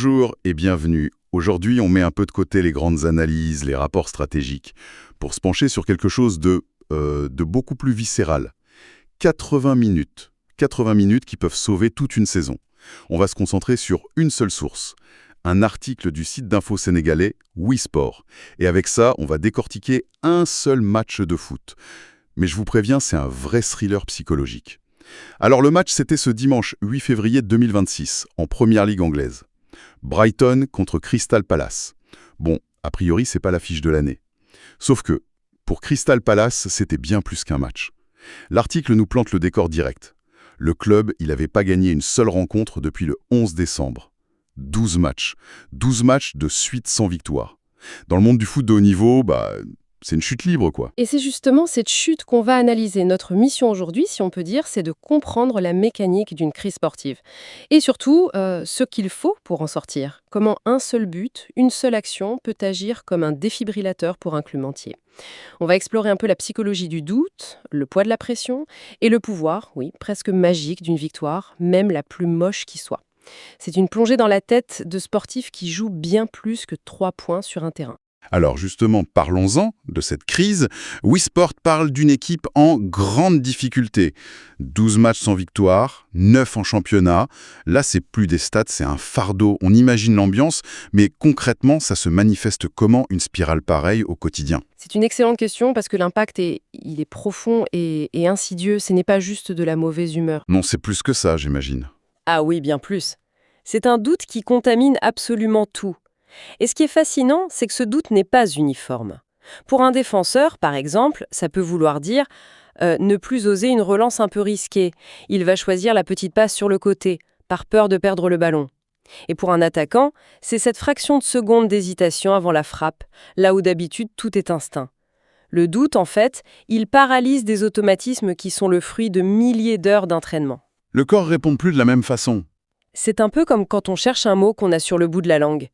Bonjour et bienvenue. Aujourd'hui, on met un peu de côté les grandes analyses, les rapports stratégiques, pour se pencher sur quelque chose de beaucoup plus viscéral. 80 minutes. 80 minutes qui peuvent sauver toute une saison. On va se concentrer sur une seule source. Un article du site d'info sénégalais, WeSport. Et avec ça, on va décortiquer un seul match de foot. Mais je vous préviens, c'est un vrai thriller psychologique. Alors le match, c'était ce dimanche 8 février 2026, en Première Ligue anglaise. Brighton contre Crystal Palace. Bon, a priori, c'est pas l'affiche de l'année. Sauf que, pour Crystal Palace, c'était bien plus qu'un match. L'article nous plante le décor direct. Le club, il n'avait pas gagné une seule rencontre depuis le 11 décembre. 12 matchs. 12 matchs de suite sans victoire. Dans le monde du foot de haut niveau, c'est une chute libre, quoi. Et c'est justement cette chute qu'on va analyser. Notre mission aujourd'hui, si on peut dire, c'est de comprendre la mécanique d'une crise sportive. Et surtout, ce qu'il faut pour en sortir. Comment un seul but, une seule action peut agir comme un défibrillateur pour un club entier. On va explorer un peu la psychologie du doute, le poids de la pression et le pouvoir, oui, presque magique d'une victoire, même la plus moche qui soit. C'est une plongée dans la tête de sportifs qui jouent bien plus que 3 points sur un terrain. Alors justement, parlons-en de cette crise. WeSport parle d'une équipe en grande difficulté. 12 matchs sans victoire, 9 en championnat. Là, c'est plus des stats, c'est un fardeau. On imagine l'ambiance, mais concrètement, ça se manifeste comment une spirale pareille au quotidien? C'est une excellente question parce que l'impact il est profond et insidieux. Ce n'est pas juste de la mauvaise humeur. Non, c'est plus que ça, j'imagine. Ah oui, bien plus. C'est un doute qui contamine absolument tout. Et ce qui est fascinant, c'est que ce doute n'est pas uniforme. Pour un défenseur, par exemple, ça peut vouloir dire ne plus oser une relance un peu risquée. Il va choisir la petite passe sur le côté, par peur de perdre le ballon. Et pour un attaquant, c'est cette fraction de seconde d'hésitation avant la frappe, là où d'habitude tout est instinct. Le doute, en fait, il paralyse des automatismes qui sont le fruit de milliers d'heures d'entraînement. Le corps répond plus de la même façon. C'est un peu comme quand on cherche un mot qu'on a sur le bout de la langue.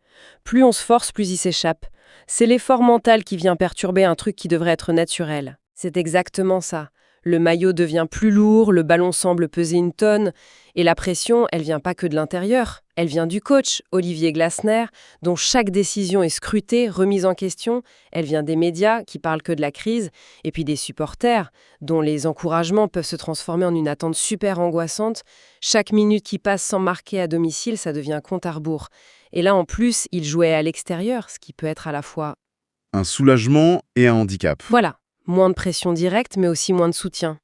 Plus on se force, plus il s'échappe. C'est l'effort mental qui vient perturber un truc qui devrait être naturel. C'est exactement ça. Le maillot devient plus lourd, le ballon semble peser une tonne, et la pression, elle vient pas que de l'intérieur. Elle vient du coach, Olivier Glasner, dont chaque décision est scrutée, remise en question. Elle vient des médias, qui parlent que de la crise, et puis des supporters, dont les encouragements peuvent se transformer en une attente super angoissante. Chaque minute qui passe sans marquer à domicile, ça devient compte à rebours. Et là, en plus, il jouait à l'extérieur, ce qui peut être à la fois... Un soulagement et un handicap. Voilà, moins de pression directe, mais aussi moins de soutien.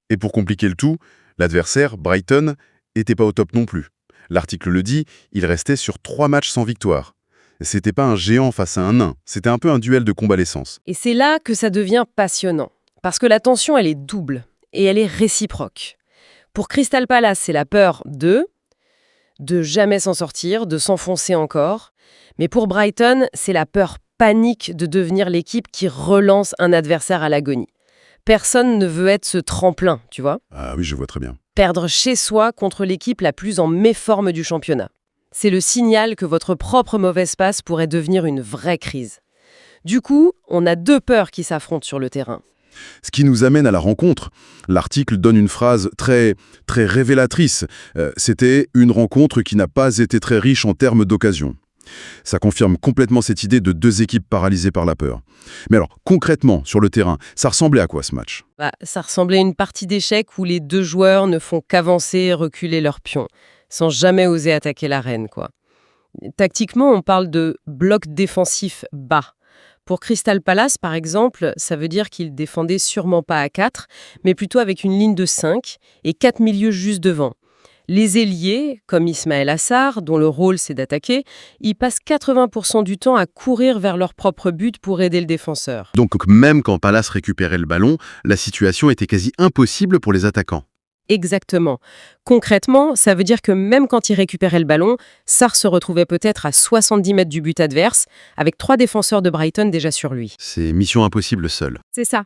Et pour compliquer le tout, l'adversaire, Brighton, était pas au top non plus. L'article le dit, il restait sur 3 matchs sans victoire. C'était pas un géant face à un nain, c'était un peu un duel de convalescence. Et c'est là que ça devient passionnant. Parce que la tension, elle est double. Et elle est réciproque. Pour Crystal Palace, c'est la peur de jamais s'en sortir, de s'enfoncer encore. Mais pour Brighton, c'est la peur panique de devenir l'équipe qui relance un adversaire à l'agonie. Personne ne veut être ce tremplin, tu vois. Ah oui, je vois très bien. Perdre chez soi contre l'équipe la plus en méforme du championnat. C'est le signal que votre propre mauvaise passe pourrait devenir une vraie crise. Du coup, on a 2 peurs qui s'affrontent sur le terrain. Ce qui nous amène à la rencontre. L'article donne une phrase très révélatrice. C'était une rencontre qui n'a pas été très riche en termes d'occasion. Ça confirme complètement cette idée de 2 équipes paralysées par la peur. Mais alors, concrètement, sur le terrain, ça ressemblait à quoi ce match? Ça ressemblait à une partie d'échecs où les 2 joueurs ne font qu'avancer et reculer leurs pions, sans jamais oser attaquer l'arène, quoi. Tactiquement, on parle de bloc défensif bas. Pour Crystal Palace, par exemple, ça veut dire qu'ils défendaient sûrement pas à 4, mais plutôt avec une ligne de 5 et 4 milieux juste devant. Les ailiers, comme Ismaël Assar, dont le rôle c'est d'attaquer, ils passent 80% du temps à courir vers leur propre but pour aider le défenseur. Donc même quand Palace récupérait le ballon, la situation était quasi impossible pour les attaquants. Exactement. Concrètement, ça veut dire que même quand ils récupéraient le ballon, Sarr se retrouvait peut-être à 70 mètres du but adverse, avec 3 défenseurs de Brighton déjà sur lui. C'est mission impossible seul. C'est ça.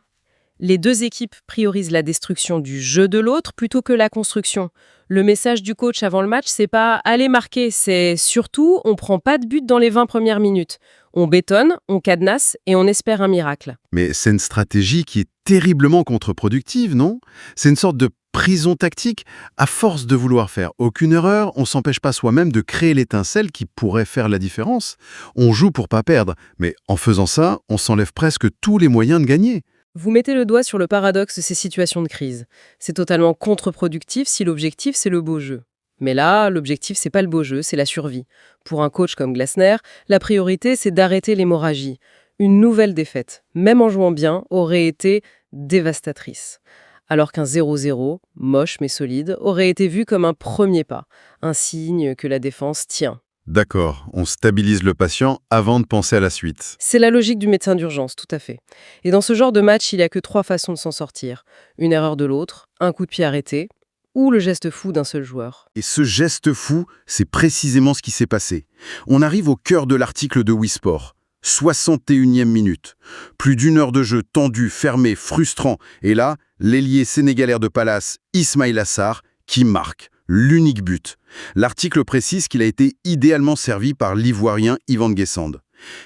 Les 2 équipes priorisent la destruction du jeu de l'autre plutôt que la construction. Le message du coach avant le match, c'est pas « allez marquer », c'est surtout « on prend pas de but dans les 20 premières minutes ». On bétonne, on cadenasse et on espère un miracle. Mais c'est une stratégie qui est terriblement contre-productive, non? C'est une sorte de prison tactique. À force de vouloir faire aucune erreur, on s'empêche pas soi-même de créer l'étincelle qui pourrait faire la différence. On joue pour pas perdre, mais en faisant ça, on s'enlève presque tous les moyens de gagner. Vous mettez le doigt sur le paradoxe de ces situations de crise. C'est totalement contre-productif si l'objectif, c'est le beau jeu. Mais là, l'objectif, c'est pas le beau jeu, c'est la survie. Pour un coach comme Glasner, la priorité, c'est d'arrêter l'hémorragie. Une nouvelle défaite, même en jouant bien, aurait été dévastatrice. Alors qu'un 0-0, moche mais solide, aurait été vu comme un premier pas, un signe que la défense tient. D'accord, on stabilise le patient avant de penser à la suite. C'est la logique du médecin d'urgence, tout à fait. Et dans ce genre de match, il n'y a que 3 façons de s'en sortir. Une erreur de l'autre, un coup de pied arrêté, ou le geste fou d'un seul joueur. Et ce geste fou, c'est précisément ce qui s'est passé. On arrive au cœur de l'article de Wisport. 61e minute. Plus d'une heure de jeu tendu, fermé, frustrant. Et là, l'ailier sénégalaire de Palace, Ismaïla Sarr, qui marque l'unique but. L'article précise qu'il a été idéalement servi par l'Ivoirien Yvan Guessand.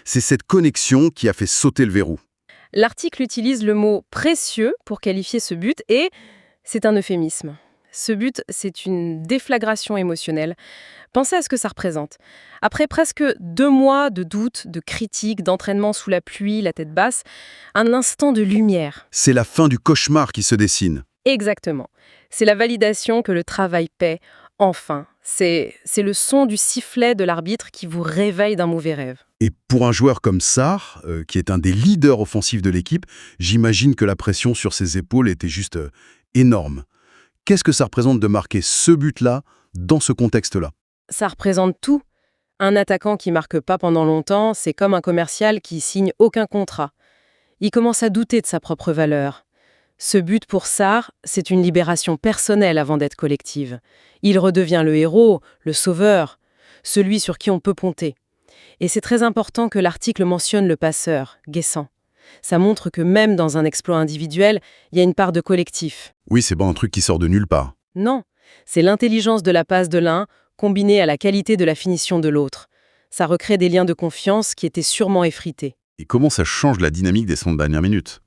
C'est cette connexion qui a fait sauter le verrou. L'article utilise le mot « précieux » pour qualifier ce but et c'est un euphémisme. Ce but, c'est une déflagration émotionnelle. Pensez à ce que ça représente. Après presque 2 mois de doutes, de critiques, d'entraînement sous la pluie, la tête basse, un instant de lumière. C'est la fin du cauchemar qui se dessine. Exactement. C'est la validation que le travail paie, enfin. C'est le son du sifflet de l'arbitre qui vous réveille d'un mauvais rêve. Et pour un joueur comme Sarr, qui est un des leaders offensifs de l'équipe, j'imagine que la pression sur ses épaules était juste énorme. Qu'est-ce que ça représente de marquer ce but-là dans ce contexte-là? Ça représente tout. Un attaquant qui marque pas pendant longtemps, c'est comme un commercial qui signe aucun contrat. Il commence à douter de sa propre valeur. Ce but pour Sarr, c'est une libération personnelle avant d'être collective. Il redevient le héros, le sauveur, celui sur qui on peut compter. Et c'est très important que l'article mentionne le passeur, Guessant. Ça montre que même dans un exploit individuel, il y a une part de collectif. Oui, c'est pas un truc qui sort de nulle part. Non, c'est l'intelligence de la passe de l'un combinée à la qualité de la finition de l'autre. Ça recrée des liens de confiance qui étaient sûrement effrités. Et comment ça change la dynamique des 100 dernières minutes?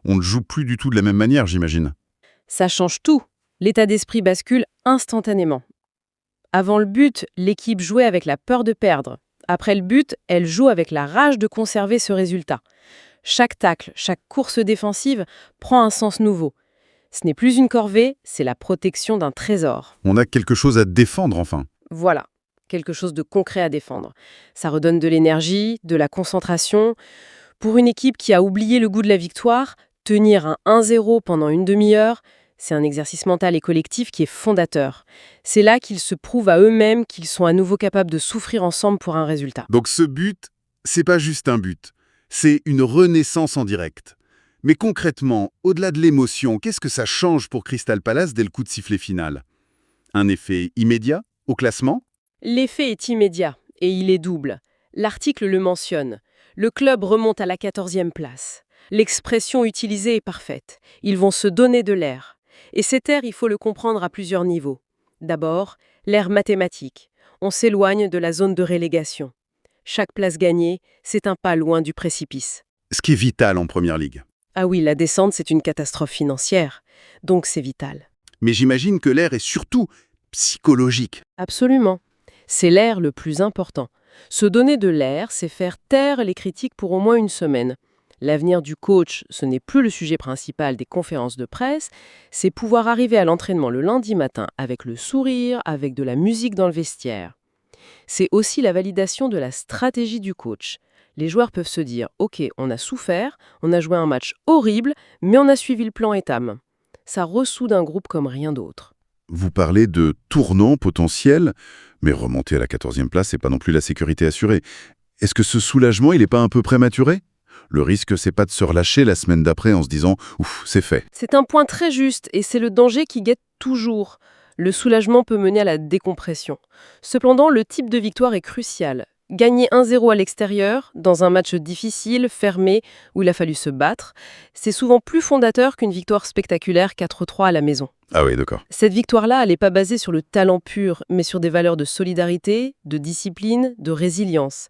On ne joue plus du tout de la même manière, j'imagine. Ça change tout. L'état d'esprit bascule instantanément. Avant le but, l'équipe jouait avec la peur de perdre. Après le but, elle joue avec la rage de conserver ce résultat. Chaque tacle, chaque course défensive prend un sens nouveau. Ce n'est plus une corvée, c'est la protection d'un trésor. On a quelque chose à défendre, enfin. Voilà, quelque chose de concret à défendre. Ça redonne de l'énergie, de la concentration. Pour une équipe qui a oublié le goût de la victoire, tenir un 1-0 pendant une demi-heure, c'est un exercice mental et collectif qui est fondateur. C'est là qu'ils se prouvent à eux-mêmes qu'ils sont à nouveau capables de souffrir ensemble pour un résultat. Donc ce but, c'est pas juste un but. C'est une renaissance en direct. Mais concrètement, au-delà de l'émotion, qu'est-ce que ça change pour Crystal Palace dès le coup de sifflet final? Un effet immédiat au classement? L'effet est immédiat et il est double. L'article le mentionne. Le club remonte à la 14e place. L'expression utilisée est parfaite. Ils vont se donner de l'air. Et cet air, il faut le comprendre à plusieurs niveaux. D'abord, l'air mathématique. On s'éloigne de la zone de relégation. Chaque place gagnée, c'est un pas loin du précipice. Ce qui est vital en première ligue. Ah oui, la descente, c'est une catastrophe financière. Donc c'est vital. Mais j'imagine que l'air est surtout psychologique. Absolument. C'est l'air le plus important. Se donner de l'air, c'est faire taire les critiques pour au moins une semaine. L'avenir du coach, ce n'est plus le sujet principal des conférences de presse, c'est pouvoir arriver à l'entraînement le lundi matin avec le sourire, avec de la musique dans le vestiaire. C'est aussi la validation de la stratégie du coach. Les joueurs peuvent se dire « Ok, on a souffert, on a joué un match horrible, mais on a suivi le plan Etam ». Ça ressoude un groupe comme rien d'autre. Vous parlez de tournant potentiel, mais remonter à la 14e place, c'est pas non plus la sécurité assurée. Est-ce que ce soulagement, il n'est pas un peu prématuré? Le risque, c'est pas de se relâcher la semaine d'après en se disant « Ouf, c'est fait ». C'est un point très juste et c'est le danger qui guette toujours. Le soulagement peut mener à la décompression. Cependant, le type de victoire est crucial. Gagner 1-0 à l'extérieur, dans un match difficile, fermé, où il a fallu se battre, c'est souvent plus fondateur qu'une victoire spectaculaire 4-3 à la maison. Ah oui, d'accord. Cette victoire-là, elle n'est pas basée sur le talent pur, mais sur des valeurs de solidarité, de discipline, de résilience.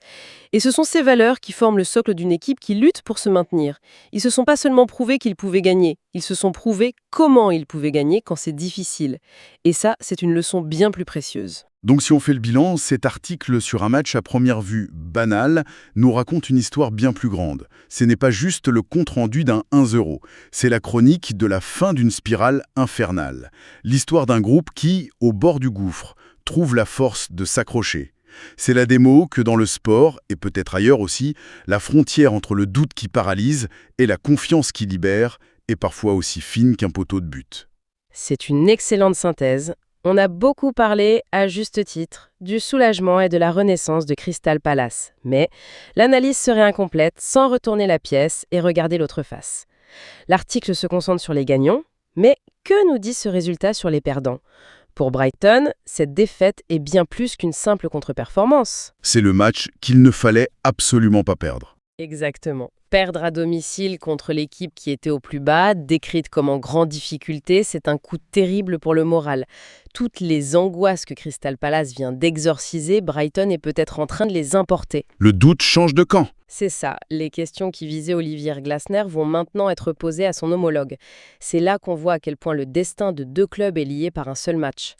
Et ce sont ces valeurs qui forment le socle d'une équipe qui lutte pour se maintenir. Ils se sont pas seulement prouvés qu'ils pouvaient gagner, ils se sont prouvés comment ils pouvaient gagner quand c'est difficile. Et ça, c'est une leçon bien plus précieuse. Donc si on fait le bilan, cet article sur un match à première vue banal nous raconte une histoire bien plus grande. Ce n'est pas juste le compte-rendu d'un 1-0, c'est la chronique de la fin d'une spirale infernale. L'histoire d'un groupe qui, au bord du gouffre, trouve la force de s'accrocher. C'est la démo que dans le sport, et peut-être ailleurs aussi, la frontière entre le doute qui paralyse et la confiance qui libère est parfois aussi fine qu'un poteau de but. C'est une excellente synthèse. On a beaucoup parlé, à juste titre, du soulagement et de la renaissance de Crystal Palace. Mais l'analyse serait incomplète sans retourner la pièce et regarder l'autre face. L'article se concentre sur les gagnants, mais que nous dit ce résultat sur les perdants ? Pour Brighton, cette défaite est bien plus qu'une simple contre-performance. C'est le match qu'il ne fallait absolument pas perdre. Exactement. Perdre à domicile contre l'équipe qui était au plus bas, décrite comme en grande difficulté, c'est un coup terrible pour le moral. Toutes les angoisses que Crystal Palace vient d'exorciser, Brighton est peut-être en train de les importer. Le doute change de camp. C'est ça, les questions qui visaient Olivier Glasner vont maintenant être posées à son homologue. C'est là qu'on voit à quel point le destin de deux clubs est lié par un seul match.